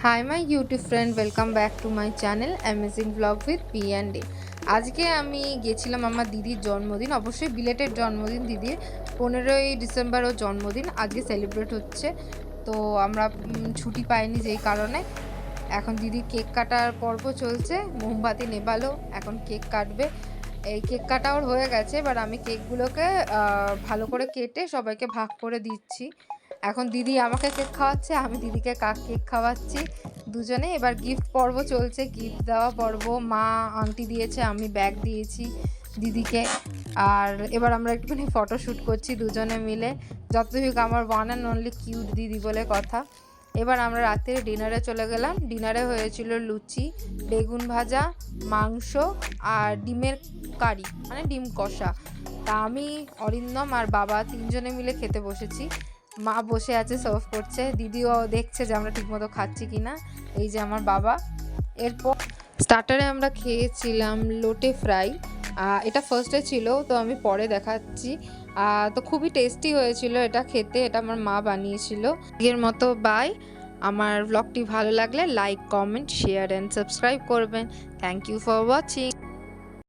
Hi my YouTube friend, welcome back to my channel amazing blog with P and day. আজকে আমি গেছিলাম আমার দিদির জন্মদিন, অবশ্যই বিলেটেড জন্মদিন দিদির। 15ই ডিসেম্বর ওর জন্মদিন আজকে সেলিব্রেট হচ্ছে। তো আমরা ছুটি পাইনি যেই কারণে এখন দিদির কেক কাটার পর্ব চলছে। মোমবাতি নেভালো, এখন কেক কাটবে। এই কেক কাটা ওর হয়ে গেছে, এবার আমি কেকগুলোকে ভালো করে কেটে সবাইকে ভাগ করে দিচ্ছি। এখন দিদি আমাকে কেক খাওয়াচ্ছে, আমি দিদিকে কেক খাওয়াচ্ছি দুজনে। এবার গিফট পর্ব চলছে, গিফট দেওয়া পর্ব। মা আংটি দিয়েছে, আমি ব্যাগ দিয়েছি দিদিকে। আর এবার আমরা একটুখানি ফটোশ্যুট করছি দুজনে মিলে। যতটুকু আমার ওয়ান অ্যান্ড অনলি কিউট দিদি বলে কথা। এবার আমরা রাত্রে ডিনারে চলে গেলাম। ডিনারে হয়েছিল লুচি, বেগুন ভাজা, মাংস আর ডিমের কারি, মানে ডিম কষা। তা আমি, অরিন্দম আর বাবা তিনজনে মিলে খেতে বসেছি। মা বসে আছে, সার্ভ করছে। দিদিও দেখছে যে আমরা ঠিকমতো খাচ্ছি কিনা। এই যে আমার বাবা। এরপর স্টার্টারে আমরা খেয়েছিলাম লোটে ফ্রাই। এটা ফার্স্টে ছিল, তো আমি পরে দেখাচ্ছি। তো খুবই টেস্টি হয়েছিল এটা খেতে। এটা আমার মা বানিয়েছিল। এর মতো বাই। আমার ব্লগটি ভালো লাগলে like, comment, share and subscribe করবেন। Thank you for watching.